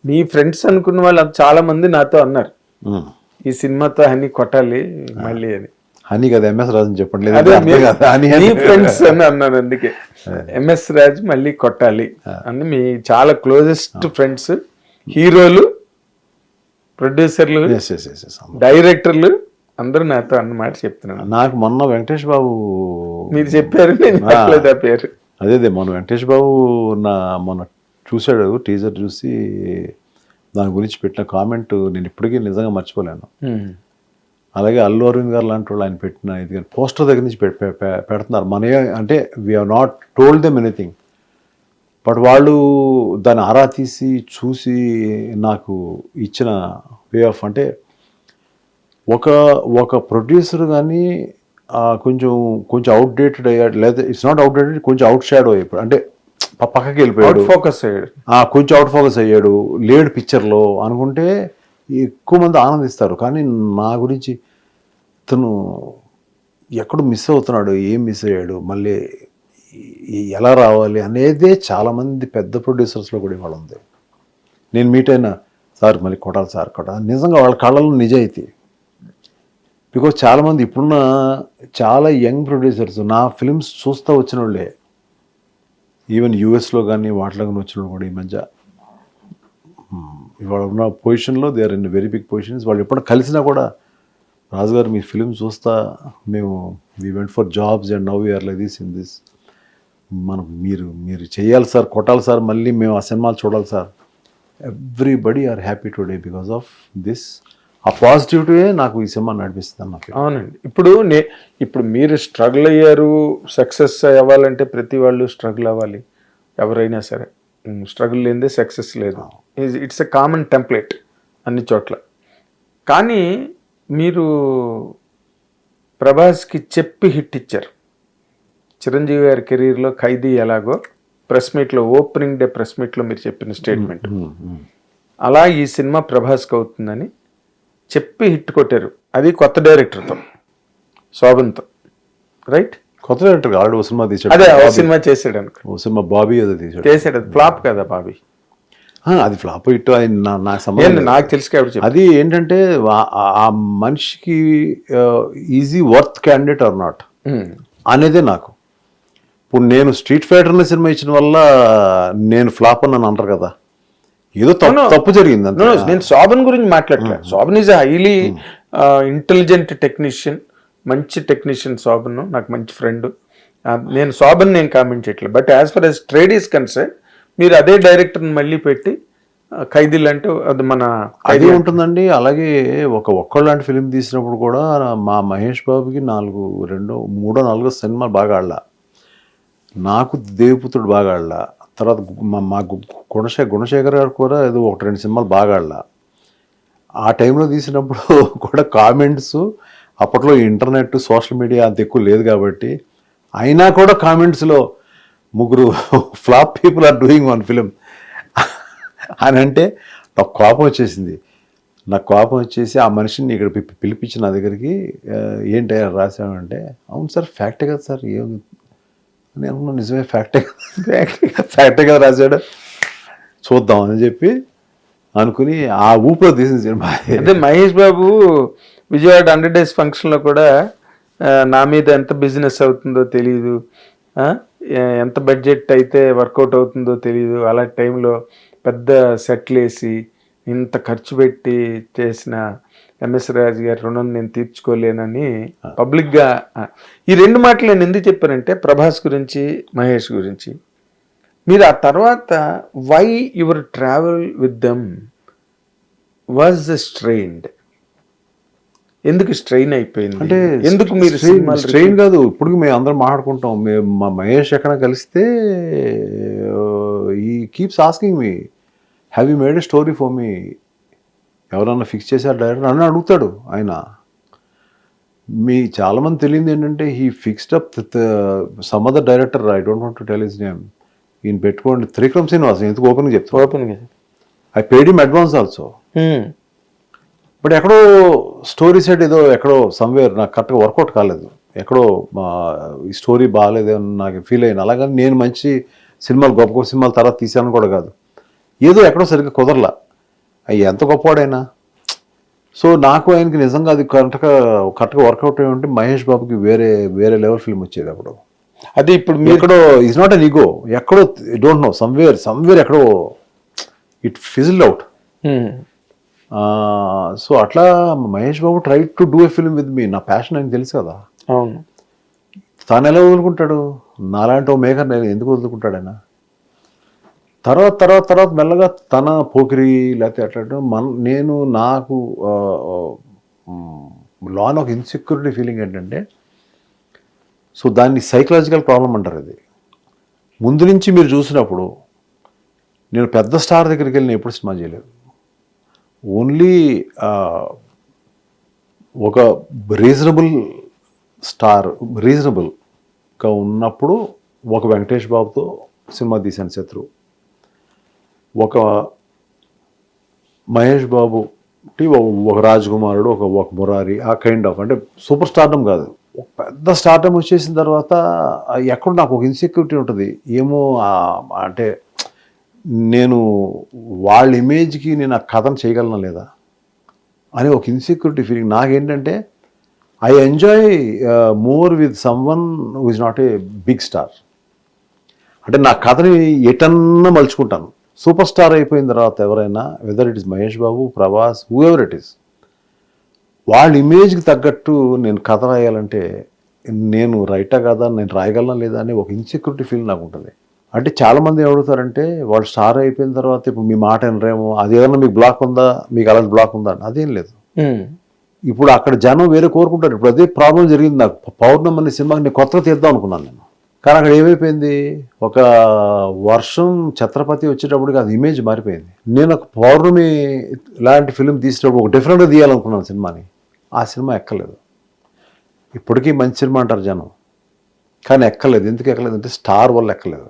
మీ friends అనుకున్న వాళ్ళు చాలా మంది నాతో అన్నారు ఈ సినిమాతో హనీ కొట్టాలి మళ్ళీ అని. హనీ కదా ఎంఎస్ రాజు చెప్పండి. అదే మీ ఫ్రెండ్స్ అని అన్నారు, అందుకే ఎంఎస్ రాజు మళ్ళీ కొట్టాలి అని. మీ చాలా క్లోజెస్ట్ ఫ్రెండ్స్, హీరోలు, ప్రొడ్యూసర్లు, డైరెక్టర్లు అందరూ నాతో అన్నమాట చెప్తున్నాను. నాకు మొన్న వెంకటేష్ బాబు మీరు చెప్పారు, నేను చెప్పలేదు ఆ పేరు. అదే మొన్న వెంకటేష్ బాబు మొన్న చూశాడు, టీజర్ చూసి దాని గురించి పెట్టిన కామెంట్ నేను ఇప్పటికీ నిజంగా మర్చిపోలేను. అలాగే అల్లు అరవింద్ గారు లాంటి వాళ్ళు ఆయన పెట్టిన ఇది పోస్టర్ దగ్గర నుంచి పెడుతున్నారు. మన అంటే we have not told them anything, but వాళ్ళు దాన్ని ఆరా తీసి చూసి నాకు ఇచ్చిన వే ఆఫ్, అంటే ఒక ప్రొడ్యూసర్ కానీ కొంచెం అవుట్డేటెడ్ అయ్యాడు, లేదా ఇట్స్ నాట్ అవుట్డేటెడ్, కొంచెం అవుట్ షాడో అయిపోయాడు, అంటే పక్కకి వెళ్ళిపోయాడు, ఫోకస్ అయ్యాడు, కొంచెం అవుట్ ఫోకస్ అయ్యాడు, లేడు పిక్చర్లో అనుకుంటే ఎక్కువ మంది ఆనందిస్తారు. కానీ నా గురించి తను ఎక్కడ మిస్ అవుతున్నాడు, ఏం మిస్ అయ్యాడు, మళ్ళీ ఎలా రావాలి అనేదే చాలామంది పెద్ద ప్రొడ్యూసర్స్లో కూడా ఇవాళ ఉంది. నేను మీట్ అయినా సార్ మళ్ళీ కొట్టాలి సార్ కొట్టాలి, నిజంగా వాళ్ళ కళ్ళలో నిజాయితీ. బికాజ్ చాలామంది ఇప్పుడున్న చాలా యంగ్ ప్రొడ్యూసర్స్ నా ఫిల్మ్స్ చూస్తూ వచ్చిన వాళ్ళే, ఈవెన్ యూఎస్లో కానీ వాటిలో కానీ వచ్చిన వాళ్ళు కూడా ఈ మధ్య ఇవాళ ఉన్న పొజిషన్లో they are in very big positions. వాళ్ళు ఎప్పుడు కలిసినా కూడా రాజుగారు మీ ఫిలిం చూస్తా మేము we went for jobs and now we are like this in this, మనం మీరు చేయాలి సార్, కొట్టాలి సార్, మళ్ళీ మేము ఆ సినిమాలు చూడాలి sir. Everybody are happy today because of this. ఆ పాజిటివిటీ నాకు ఈ సినిమా నడిపిస్తుంది అన్న. అవునండి. ఇప్పుడు మీరు స్ట్రగుల్ అయ్యారు, సక్సెస్ అవ్వాలంటే ప్రతి వాళ్ళు స్ట్రగుల్ అవ్వాలి, ఎవరైనా సరే. స్ట్రగుల్ లేనిదే సక్సెస్ లేదు, ఇట్స్ ఎ కామన్ టెంప్లెట్ అన్ని చోట్ల. కానీ మీరు ప్రభాస్కి చెప్పి హిట్ ఇచ్చారు. చిరంజీవి గారి కెరీర్లో ఖైదీ ఎలాగో ప్రెస్ మీట్లో, ఓపెనింగ్ డే ప్రెస్ మీట్లో మీరు చెప్పిన స్టేట్మెంట్, అలా ఈ సినిమా ప్రభాస్కి అవుతుందని చెప్పి హిట్ కొట్టారు. అది కొత్త డైరెక్టర్తో, శోభన్తో, రైట్? కొత్త డైరెక్టర్ ఆల్రెడీ ఓ సినిమా తీసాడు, అదే ఓ సినిమా చేసాడు అనుకో, ఓ సినిమా బాబీ ఏదో చేసాడు. అది ఫ్లాప్ కదా బాబీ? అది ఫ్లాప్ హిట్ నాకు సంబంధం, నాకు తెలుసు కాబట్టి. అది ఏంటంటే ఆ మనిషికి is he worth candidate or not అనేదే నాకు. ఇప్పుడు నేను స్ట్రీట్ ఫైటర్ అనే సినిమా ఇచ్చిన వల్ల నేను ఫ్లాప్ అని అంటారు కదా, ఏదో తప్పు జరిగింది అంతే. నేను శోభన్ గురించి మాట్లాడలేదు. Shobhan is highly intelligent technician, మంచి టెక్నీషియన్ శోభన్, నాకు మంచి ఫ్రెండ్. నేను శోభన్ కామెంట్ చేయట్లేదు. But as far as trade is concern, మీరు అదే డైరెక్టర్ని మళ్ళీ పెట్టి ఖైదీలు అంటే అది మన అది ఉంటుందండి. అలాగే ఒక్కళ్ళంటి ఫిలిం తీసినప్పుడు కూడా మా మహేష్ బాబుకి 3-4 సినిమాలు బాగా ఆడలా, నాకు దేవిపుత్రుడు బాగా ఆడలా, తర్వాత మా గుణశేఖర్ గారు కూడా ఏదో 1-2 సినిమాలు బాగా ఆడలా. ఆ టైంలో తీసినప్పుడు కూడా కామెంట్స్, అప్పట్లో ఇంటర్నెట్ సోషల్ మీడియా అంత ఎక్కువ లేదు కాబట్టి, అయినా కూడా కామెంట్స్లో 3 flop people are doing one film అని అంటే నాకు కోపం వచ్చేసింది. నాకు కోపం వచ్చేసి ఆ మనిషిని ఇక్కడ పిలిపించి నా దగ్గరికి, ఏంటి రాసామంటే, అవును సార్ ఫ్యాక్టే కదా సార్, ఏం నేను అనుకున్నా నిజమే ఫ్యాక్టే కదా రాశాడు, చూద్దాం అని చెప్పి అనుకుని ఆ ఊపిలో తీసిన సినిమా. అదే మహేష్ బాబు విజయవాడ 100 Days ఫంక్షన్లో కూడా నా మీద ఎంత బిజినెస్ అవుతుందో తెలియదు, ఎంత బడ్జెట్ అయితే వర్కౌట్ అవుతుందో తెలియదు, అలాంటి టైంలో పెద్ద సెట్లు వేసి ఇంత ఖర్చు పెట్టి చేసిన ఎంఎస్ రాజు గారి రుణం నేను తీర్చుకోలేనని పబ్లిక్గా. ఈ 2 మాటలు నేను ఎందుకు చెప్పానంటే, ప్రభాస్ గురించి, మహేష్ గురించి. మీరు ఆ తర్వాత why your travel with them was strained, ఎందుకు స్ట్రెయిన్ అయిపోయింది అంటే? ఎందుకు మీరు స్ట్రెయిన్ కాదు, ఇప్పుడు మేము అందరం మాట్లాడుకుంటాం, మేము మా మహేష్ ఎక్కడ కలిస్తే ఈ keeps asking me, have you made a story for me, ఎవరన్నా ఫిక్స్ చేశారు డైరెక్టర్ అని అడుగుతాడు ఆయన. మీ చాలామంది తెలియదు ఏంటంటే, he fixed up some other director, I don't want to tell his name, ఈయన పెట్టుకోండి, త్రివిక్రమ్ శ్రీనివాస్, ఎందుకు ఓపెన్గా చెప్తాను, ఓపెన్గా I paid him advance also. But ఎక్కడో స్టోరీ సెట్ ఏదో ఎక్కడో సమ్వేర్ నాకు కరెక్ట్గా వర్కౌట్ కాలేదు, ఎక్కడో ఈ స్టోరీ బాగాలేదు అని నాకు ఫీల్ అయ్యాను. అలాగని నేను మంచి సినిమాలు, గొప్ప సినిమాలు తర్వాత తీసాను కూడా కాదు, ఏదో ఎక్కడో సరిగ్గా కుదరలా. ఎంత గొప్పవాడైనా. సో నాకు ఆయనకి నిజంగా అది కరెక్ట్గా వర్కౌట్ అయ్యి ఉంటే మహేష్ బాబుకి వేరే వేరే లెవెల్ ఫిల్మ్ వచ్చేది అప్పుడు. అది ఇప్పుడు మీరు ఎక్కడో ఈజ్ నాట్ అన్ ఈగో, ఎక్కడో డోంట్ నో సమ్వేర్ ఎక్కడో ఇట్ ఫిజిల్డ్ అవుట్. సో అట్లా Mahesh Babu try to do a film with me. నా ప్యాషన్ ఆయనకు తెలుసు కదా. అవును. తాను ఎలా వదులుకుంటాడు? నాలాంటి ఓ మేకర్ నేను ఎందుకు వదులుకుంటాడు ఆయన? తర్వాత మెల్లగా తన పోకిరి లేకపోతే అట్లా నేను నాకు లోన ఒక ఇన్సెక్యూరిటీ ఫీలింగ్ ఏంటంటే, సో దాన్ని సైకలాజికల్ ప్రాబ్లం అంటారు. అది ముందు నుంచి మీరు చూసినప్పుడు నేను పెద్ద స్టార్ దగ్గరికి వెళ్ళి నేను ఎప్పుడు సినిమా చేయలేదు. ఓన్లీ ఒక రీజనబుల్ స్టార్ రీజనబుల్గా ఉన్నప్పుడు ఒక వెంకటేష్ బాబుతో సినిమా తీశాను శత్రు, ఒక మహేష్ బాబు ఒక రాజకుమారుడు, ఒక మురారి, ఆ కైండ్ ఆఫ్, అంటే సూపర్ స్టార్డమ్ కాదు, ఒక పెద్ద స్టార్డమ్ వచ్చేసిన తర్వాత ఎక్కడ నాకు ఒక ఇన్సెక్యూరిటీ ఉంటుంది. ఏమో అంటే నేను వాళ్ళ ఇమేజ్కి నేను ఆ కథను చేయగలనా లేదా అని ఒక ఇన్సెక్యూరిటీ ఫీలింగ్ నాకేంటంటే, I enjoy more with someone who is not a big star. అంటే నా కథని ఎటన్నా మలుచుకుంటాను. సూపర్ స్టార్ అయిపోయిన తర్వాత ఎవరైనా, whether it is Mahesh Babu, Prabhas, who ever it is, వాళ్ళ ఇమేజ్కి తగ్గట్టు నేను కథ రాయాలంటే నేను రైటా కదా, నేను రాయగలనా లేదా అని ఒక ఇన్సెక్యూరిటీ ఫీల్ నాకు ఉంటుంది. అంటే చాలామంది ఏమడుగుతారంటే, వాళ్ళు స్టార్ అయిపోయిన తర్వాత ఇప్పుడు మీ మాట వినరేమో, అది ఏదన్నా మీకు బ్లాక్ ఉందా, మీకు అలాంటి బ్లాక్ ఉందా? అదేం లేదు. ఇప్పుడు అక్కడ జనం వేరే కోరుకుంటారు. ఇప్పుడు అదే ప్రాబ్లం జరిగింది నాకు. పౌర్ణమి అనే సినిమాకి నేను కొత్తగా తీద్దాం అనుకున్నాను నేను, కానీ అక్కడ ఏమైపోయింది, ఒక వర్షం ఛత్రపతి వచ్చేటప్పటికి అది ఇమేజ్ మారిపోయింది. నేను ఒక పౌర్ణమి లాంటి ఫిలిం తీసేటప్పుడు ఒక డిఫరెంట్గా తీయాలనుకున్నాను సినిమాని. ఆ సినిమా ఎక్కలేదు. ఇప్పటికీ మంచి సినిమా అంటారు జనం, కానీ ఎక్కలేదు. ఎందుకు ఎక్కలేదు అంటే స్టార్ వల్ల ఎక్కలేదు.